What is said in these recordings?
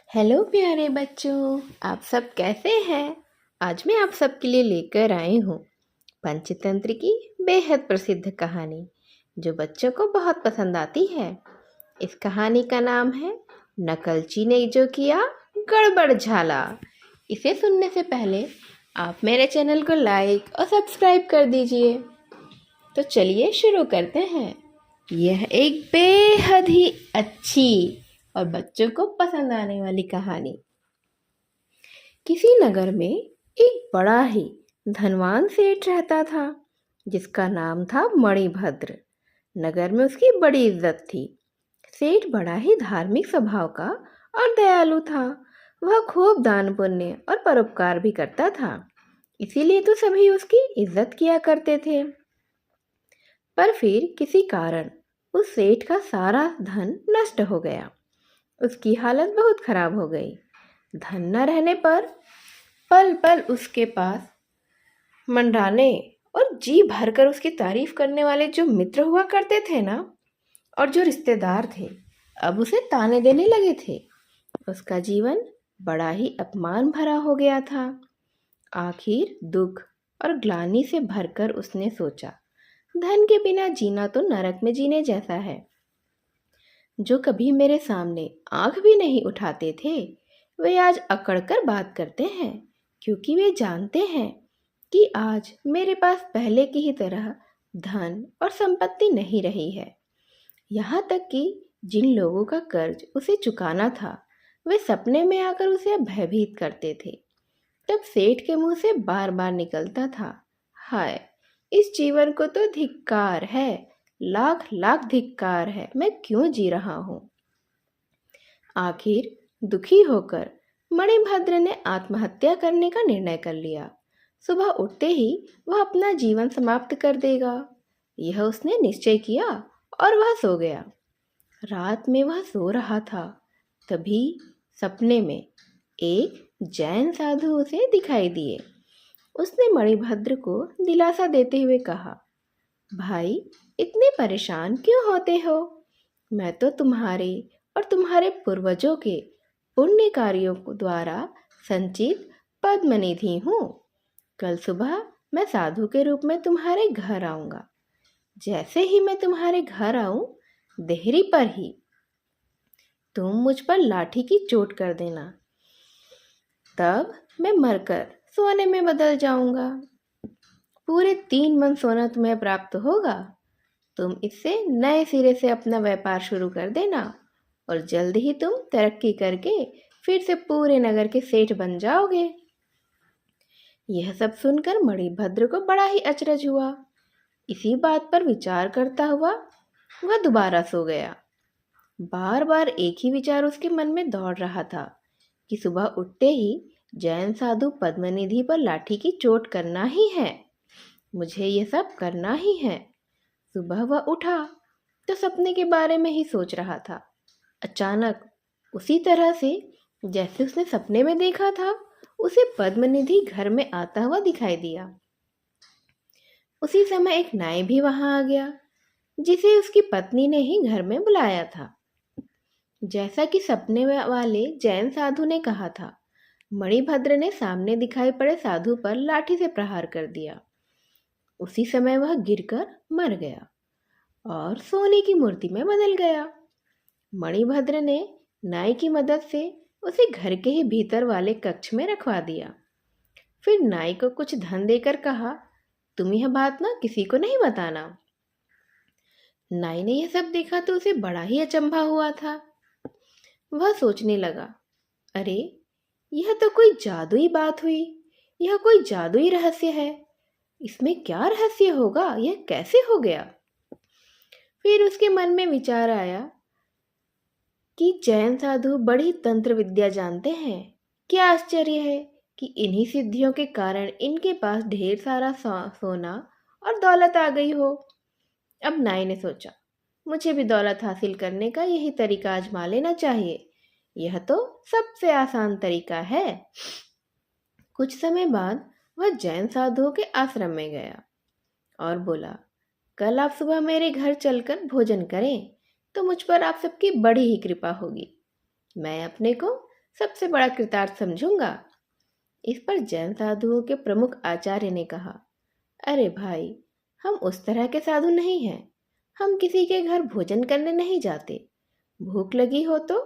Hello प्यारे बच्चों, आप सब कैसे हैं। आज मैं आप सबके लिए लेकर आई हूँ पंचतंत्र की बेहद प्रसिद्ध कहानी जो बच्चों को बहुत पसंद आती है। इस कहानी का नाम है नकलची ने जो किया गड़बड़ झाला। इसे सुनने से पहले आप मेरे चैनल को लाइक और सब्सक्राइब कर दीजिए। तो चलिए शुरू करते हैं। यह एक बेहद ही अच्छी और बच्चों को पसंद आने वाली कहानी। किसी नगर में एक बड़ा ही धनवान सेठ रहता था जिसका नाम था मणिभद्र। नगर में उसकी बड़ी इज्जत थी। सेठ बड़ा ही धार्मिक स्वभाव का और दयालु था। वह खूब दान पुण्य और परोपकार भी करता था, इसीलिए तो सभी उसकी इज्जत किया करते थे। पर फिर किसी कारण उस सेठ का सारा धन नष्ट हो गया। उसकी हालत बहुत खराब हो गई। धन न रहने पर पल पल उसके पास मंडराने और जी भरकर उसकी तारीफ करने वाले जो मित्र हुआ करते थे ना, और जो रिश्तेदार थे, अब उसे ताने देने लगे थे। उसका जीवन बड़ा ही अपमान भरा हो गया था। आखिर दुख और ग्लानि से भरकर उसने सोचा, धन के बिना जीना तो नरक में जीने जैसा है। जो कभी मेरे सामने आंख भी नहीं उठाते थे, वे आज अकड़कर बात करते हैं, क्योंकि वे जानते हैं कि आज मेरे पास पहले की ही तरह धन और संपत्ति नहीं रही है। यहाँ तक कि जिन लोगों का कर्ज उसे चुकाना था, वे सपने में आकर उसे भयभीत करते थे। तब सेठ के मुंह से बार बार निकलता था, हाय, इस जीवन को तो धिक्कार है, लाख लाख धिक्कार है, मैं क्यों जी रहा हूँ। आखिर दुखी होकर मणिभद्र ने आत्महत्या करने का निर्णय कर लिया। सुबह उठते ही वह अपना जीवन समाप्त कर देगा, यह उसने निश्चय किया और वह सो गया। रात में वह सो रहा था, तभी सपने में एक जैन साधु उसे दिखाई दिए। उसने मणिभद्र को दिलासा देते हुए कहा, भाई, इतने परेशान क्यों होते हो। मैं तो तुम्हारे और तुम्हारे पूर्वजों के पुण्य कार्यों द्वारा संचित पद्मनिधि हूँ। कल सुबह मैं साधु के रूप में तुम्हारे घर आऊँगा। जैसे ही मैं तुम्हारे घर आऊँ, देहरी पर ही तुम मुझ पर लाठी की चोट कर देना, तब मैं मरकर सोने में बदल जाऊंगा। पूरे 3 मन सोना तुम्हें प्राप्त होगा। तुम इससे नए सिरे से अपना व्यापार शुरू कर देना और जल्द ही तुम तरक्की करके फिर से पूरे नगर के सेठ बन जाओगे। यह सब सुनकर मणिभद्र को बड़ा ही अचरज हुआ। इसी बात पर विचार करता हुआ वह दोबारा सो गया। बार बार एक ही विचार उसके मन में दौड़ रहा था कि सुबह उठते ही जैन साधु पद्मनिधि पर लाठी की चोट करना ही है, मुझे ये सब करना ही है। सुबह वह उठा तो सपने के बारे में ही सोच रहा था। अचानक उसी तरह से जैसे उसने सपने में देखा था, उसे पद्मनिधि घर में आता हुआ दिखाई दिया। उसी समय एक नाई भी वहां आ गया, जिसे उसकी पत्नी ने ही घर में बुलाया था। जैसा कि सपने वाले जैन साधु ने कहा था, मणिभद्र ने सामने दिखाई पड़े साधु पर लाठी से प्रहार कर दिया। उसी समय वह गिरकर मर गया और सोने की मूर्ति में बदल गया। मणिभद्र ने नाई की मदद से उसे घर के ही भीतर वाले कक्ष में रखवा दिया। फिर नाई को कुछ धन देकर कहा, तुम यह बात ना किसी को नहीं बताना। नाई ने यह सब देखा तो उसे बड़ा ही अचंभा हुआ था। वह सोचने लगा, अरे, यह तो कोई जादुई बात हुई, यह कोई जादुई रहस्य है। इसमें क्या रहस्य होगा, यह कैसे हो गया। फिर उसके मन में विचार आया कि जैन साधु बड़ी तंत्र विद्या जानते हैं। क्या आश्चर्य है कि इन्हीं सिद्धियों के कारण इनके पास ढेर सारा सोना और दौलत आ गई हो। अब नाई ने सोचा, मुझे भी दौलत हासिल करने का यही तरीका आजमा लेना चाहिए। यह तो सबसे आसान तरीका है। कुछ समय बाद वह जैन साधुओं के आश्रम में गया और बोला, कल आप सुबह मेरे घर चलकर भोजन करें तो मुझ पर आप सबकी बड़ी ही कृपा होगी। मैं अपने को सबसे बड़ा कृतार्थ समझूंगा। इस पर जैन साधुओं के प्रमुख आचार्य ने कहा, अरे भाई, हम उस तरह के साधु नहीं हैं। हम किसी के घर भोजन करने नहीं जाते। भूख लगी हो तो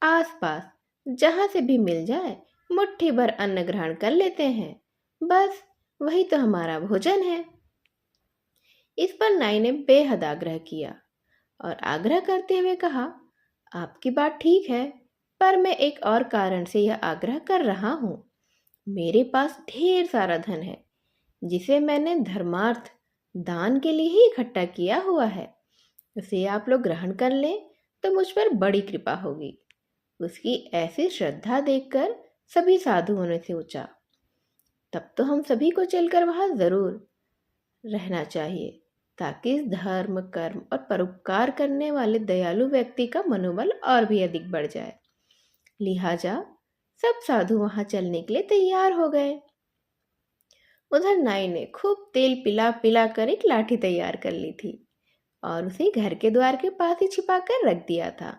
आसपास जहां से भी मिल जाए मुट्ठी भर अन्न ग्रहण कर लेते हैं। बस वही तो हमारा भोजन है। इस पर नाई ने बेहद आग्रह किया और आग्रह करते हुए कहा, आपकी बात ठीक है, पर मैं एक और कारण से यह आग्रह कर रहा हूँ। मेरे पास ढेर सारा धन है जिसे मैंने धर्मार्थ दान के लिए ही इकट्ठा किया हुआ है। उसे आप लोग ग्रहण कर लें तो मुझ पर बड़ी कृपा होगी। उसकी ऐसी श्रद्धा देखकर सभी साधुओं ने सोचा, तब तो हम सभी को चलकर वहां जरूर रहना चाहिए, ताकि इस धर्म कर्म और परोपकार करने वाले दयालु व्यक्ति का मनोबल और भी अधिक बढ़ जाए। लिहाजा सब साधु वहां चलने के लिए तैयार हो गए। उधर नाई ने खूब तेल पिला पिला कर एक लाठी तैयार कर ली थी और उसे घर के द्वार के पास ही छिपा कर रख दिया था।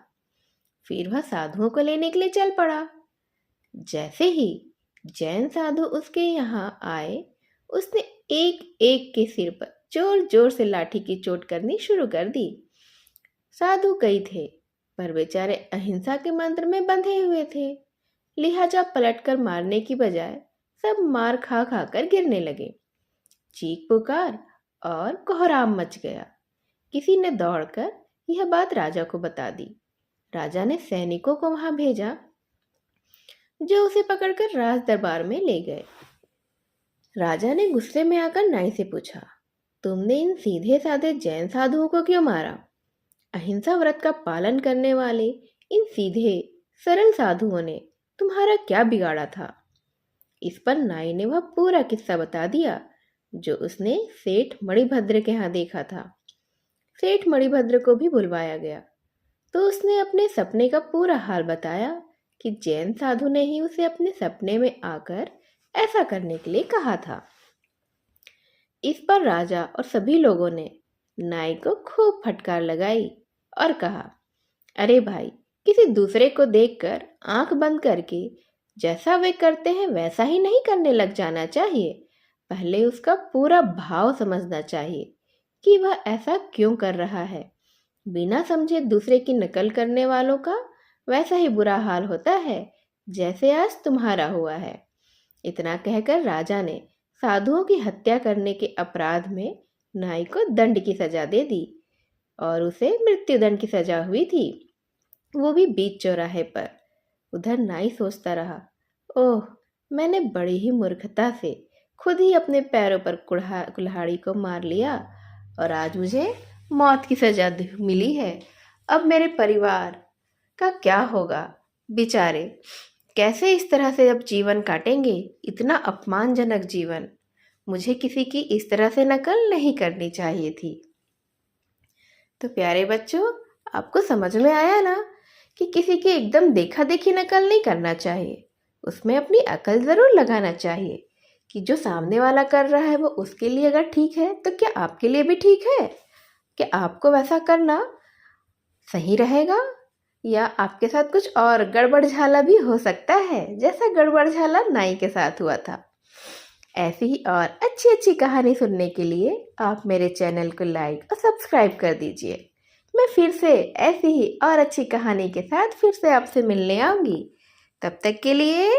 फिर वह साधुओं को लेने के लिए चल पड़ा। जैसे ही जैन साधु उसके यहाँ आए, उसने एक एक के सिर पर जोर जोर से लाठी की चोट करनी शुरू कर दी। साधु कई थे, पर बेचारे अहिंसा के मंत्र में बंधे हुए थे। लिहाजा पलटकर मारने की बजाय सब मार खा खा कर गिरने लगे। चीख पुकार और कोहराम मच गया। किसी ने दौड़कर यह बात राजा को बता दी। राजा ने सैनिकों को वहां भेजा, जो उसे पकड़कर राज दरबार में ले गए। राजा ने गुस्से में आकर नाई से पूछा, तुमने इन सीधे साधे जैन साधुओं को क्यों मारा? अहिंसा व्रत का पालन करने वाले इन सीधे सरल साधुओं ने तुम्हारा क्या बिगाड़ा था? इस पर नाई ने वह पूरा किस्सा बता दिया जो उसने सेठ मणिभद्र के यहाँ देखा था। सेठ मणिभद्र को भी बुलवाया गया तो उसने अपने सपने का पूरा हाल बताया कि जैन साधु ने ही उसे अपने सपने में आकर ऐसा करने के लिए कहा था। इस पर राजा और सभी लोगों ने नाई को खूब फटकार लगाई और कहा, अरे भाई, किसी दूसरे को देखकर आंख बंद करके जैसा वे करते हैं वैसा ही नहीं करने लग जाना चाहिए। पहले उसका पूरा भाव समझना चाहिए कि वह ऐसा क्यों कर रहा है। बिना समझे दूसरे की नकल करने वालों का वैसा ही बुरा हाल होता है जैसे आज तुम्हारा हुआ है। इतना कहकर राजा ने साधुओं की हत्या करने के अपराध में नाई को दंड की सजा दे दी और उसे मृत्युदंड की सजा हुई थी, वो भी बीच चौराहे पर। उधर नाई सोचता रहा, ओह, मैंने बड़ी ही मूर्खता से खुद ही अपने पैरों पर कुल्हाड़ी को मार लिया और आज मुझे मौत की सजा मिली है। अब मेरे परिवार का क्या होगा? बेचारे कैसे इस तरह से अब जीवन काटेंगे? इतना अपमानजनक जीवन। मुझे किसी की इस तरह से नकल नहीं करनी चाहिए थी। तो प्यारे बच्चों, आपको समझ में आया ना कि किसी की एकदम देखा देखी नकल नहीं करना चाहिए। उसमें अपनी अकल ज़रूर लगाना चाहिए कि जो सामने वाला कर रहा है वो उसके लिए अगर ठीक है तो क्या आपके लिए भी ठीक है? क्या आपको वैसा करना सही रहेगा या आपके साथ कुछ और गड़बड़ झाला भी हो सकता है, जैसा गड़बड़ झाला नाई के साथ हुआ था। ऐसी ही और अच्छी अच्छी कहानी सुनने के लिए आप मेरे चैनल को लाइक और सब्सक्राइब कर दीजिए। मैं फिर से ऐसी ही और अच्छी कहानी के साथ फिर से आपसे मिलने आऊँगी। तब तक के लिए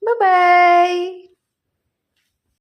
बाय बाय।